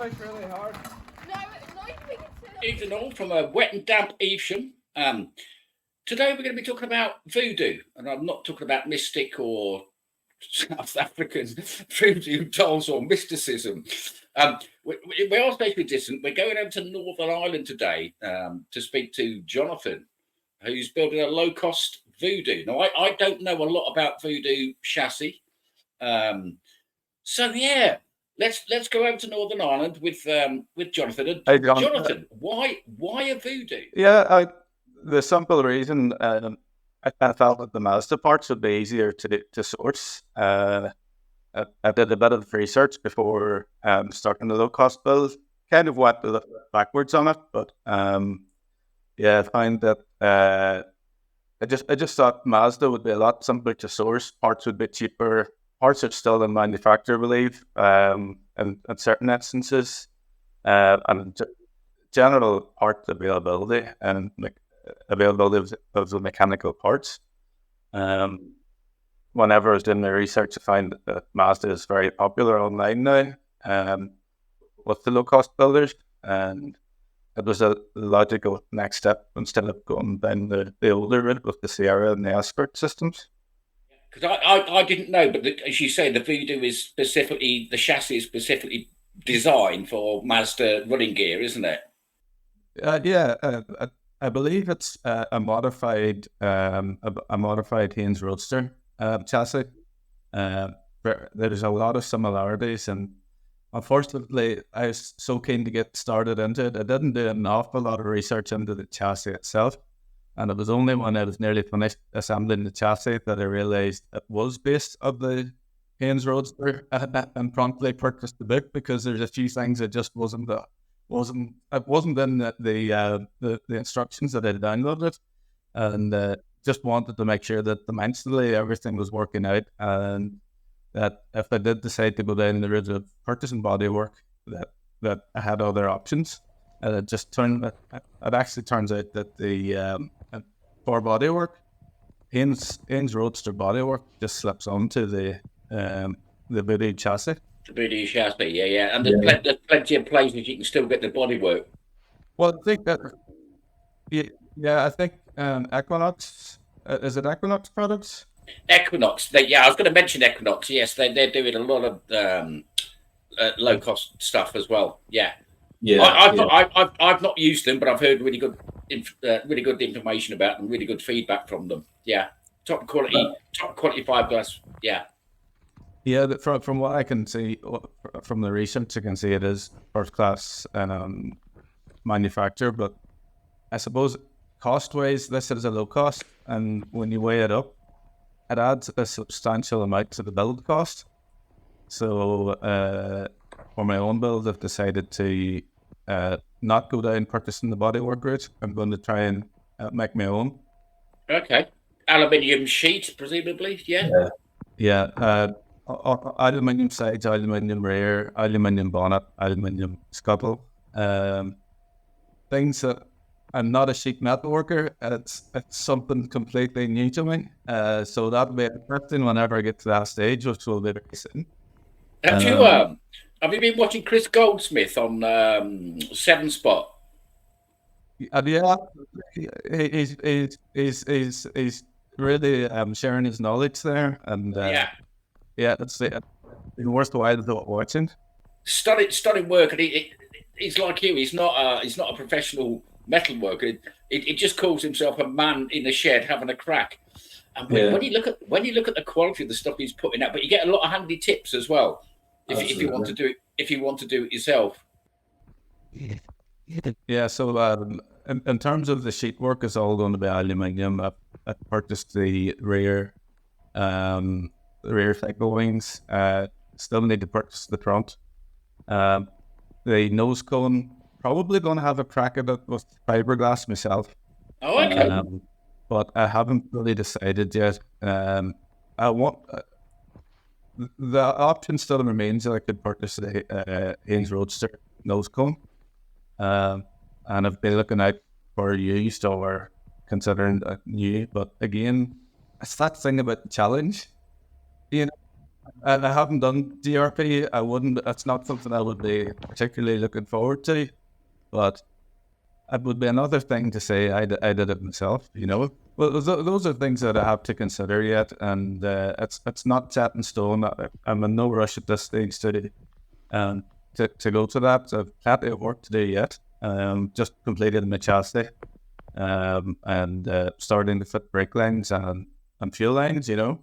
face really hard. No, not even Evening all from a wet and damp Evesham. Today we're going to be talking about voodoo, and I'm not talking about mystic or South African voodoo dolls or mysticism. We are spatially distant. We're going over to Northern Ireland today to speak to Jonathan, who's building a low-cost voodoo. Now, I don't know a lot about voodoo chassis, so yeah. Let's go over to Northern Ireland with Jonathan. Hey, John. Jonathan, why a voodoo? Yeah, the simple reason I felt that the Mazda parts would be easier to source. I did a bit of research before starting the low-cost build. Kind of went a little backwards on it, but yeah, I find that I just thought Mazda would be a lot simpler to source. Parts would be cheaper. Parts are still in manufacture, I believe, in certain instances, and general part availability and availability of the mechanical parts. Whenever I was doing my research, I find that Mazda is very popular online now with the low-cost builders, and it was a logical next step instead of going down the older route with the Sierra and the Escort systems. Because I didn't know, but as you say, the Voodoo is specifically, the chassis is specifically designed for Mazda running gear, isn't it? Yeah, I believe it's a modified Haynes Roadster chassis. There's a lot of similarities, and unfortunately, I was so keen to get started into it. I didn't do an awful lot of research into the chassis itself. And it was only when I was nearly finished assembling the chassis that I realised it was based on the Haynes Roadster, and promptly purchased the book because there's a few things that just wasn't in the instructions that I downloaded, and just wanted to make sure that dimensionally everything was working out, and that if I did decide to go down the route of purchasing Bodywork, that I had other options. And it actually turns out that the for Bodywork, Haynes Roadster Bodywork just slips onto the Voodoo chassis. The Voodoo chassis, yeah. And there's plenty of places you can still get the Bodywork. Well, I think that, I think Equinox, is it Equinox products? Equinox, I was going to mention Equinox. Yes, they're doing a lot of low cost stuff as well. Yeah. I've not used them, but I've heard really good information about them, really good feedback from them. Yeah, top quality fiberglass. Yeah. Yeah, from what I can see from the research, I can see it is first class manufacturer, but I suppose cost wise, this is a low cost, and when you weigh it up, it adds a substantial amount to the build cost. So for my own build, I've decided to not go down purchasing the Bodywork route. I'm going to try and make my own. Okay. Aluminium sheet, presumably, yeah? Yeah. Aluminium sides, aluminium rear, aluminium bonnet, aluminium scuttle. Things that I'm not a sheet metal worker. It's something completely new to me. So that'll be interesting whenever I get to that stage, which will be very soon. Have you been watching Chris Goldsmith on 7 Spot? Yeah, he's really sharing his knowledge there, and it's worthwhile watching. Stunning work, and he's like you. He's not a professional metal worker. It just calls himself a man in the shed having a crack. And when you look at the quality of the stuff he's putting out, but you get a lot of handy tips as well. If you want to do it yourself. Yeah, so in terms of the sheet work, it's all going to be aluminium. I purchased the rear cycle wings. Still need to purchase the front. The nose cone, probably going to have a crack at it with fiberglass myself. Oh, okay. But I haven't really decided yet. I want. The option still remains that I could purchase the Haynes Roadster nose cone, and I've been looking out for used or considering new. But again, it's that thing about the challenge. You know, And I haven't done DRP. I wouldn't. That's not something I would be particularly looking forward to. But it would be another thing to say I did it myself. You know. Well, those are things that I have to consider yet, and it's not set in stone. I'm in no rush at this stage um to go to that. So I've plenty of work to do yet. Just completed my chassis, and starting to fit brake lines and fuel lines. You know.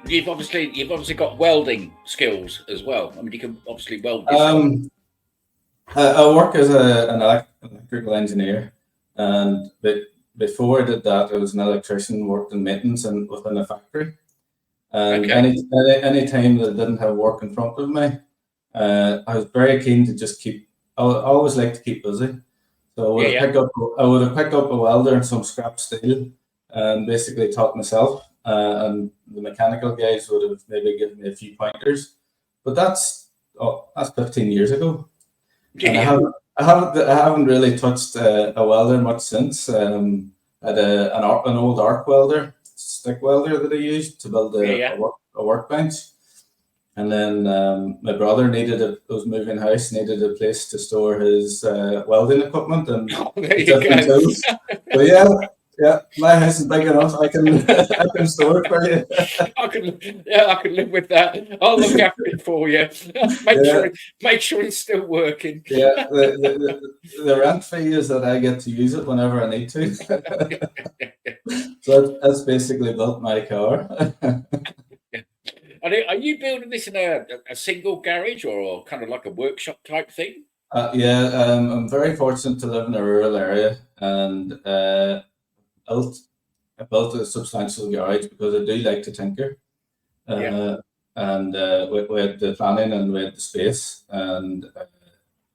you've obviously got welding skills as well. I mean, you can obviously weld yourself. I work as an electrical engineer, and before I did that, I was an electrician, worked in maintenance and within a factory. And Okay. any time that I didn't have work in front of me, I was very keen to just keep. I always like to keep busy, so Yeah. I would have picked up a welder and some scrap steel, and basically taught myself. And the mechanical guys would have maybe given me a few pointers, but that's 15 years ago. And Yeah. I haven't really touched a welder much since. I had an old arc welder, stick welder that I used to build Yeah. a workbench. And then my brother was moving house, needed a place to store his welding equipment and Oh, there you different go. tools. But yeah, my house is big enough. I can I can store it for you. I can live with that. I'll look after it for you. Yeah. Make sure it's still working. Yeah, the rent fee is that I get to use it whenever I need to. So that's basically built my car. Are you building this in a single garage or kind of like a workshop type thing? Yeah, I'm very fortunate to live in a rural area, and built, I built a substantial garage because I do like to tinker. Yeah. And we had the planning and we had the space, and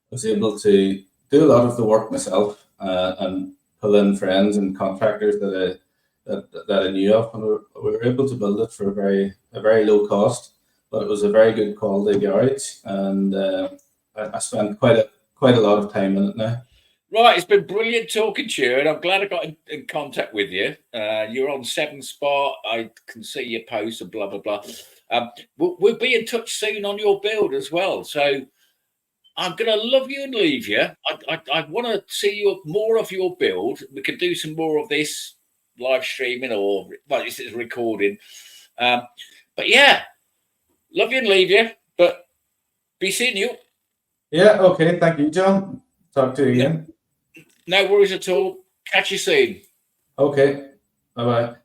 was able to do a lot of the work myself and pull in friends and contractors that I knew of, and we were able to build it for a very low cost, but it was a very good quality garage, and I spent quite a lot of time in it now. Right, it's been brilliant talking to you, and I'm glad I got in contact with you. You're on 7 Spot. I can see your posts and blah blah blah. We'll be in touch soon on your build as well. So I'm gonna love you and leave you. I want to see more of your build. We can do some more of this live streaming or this is recording. But yeah, love you and leave you. But be seeing you. Yeah, okay, thank you, John. Talk to you again. No worries at all. Catch you soon. Okay, bye bye.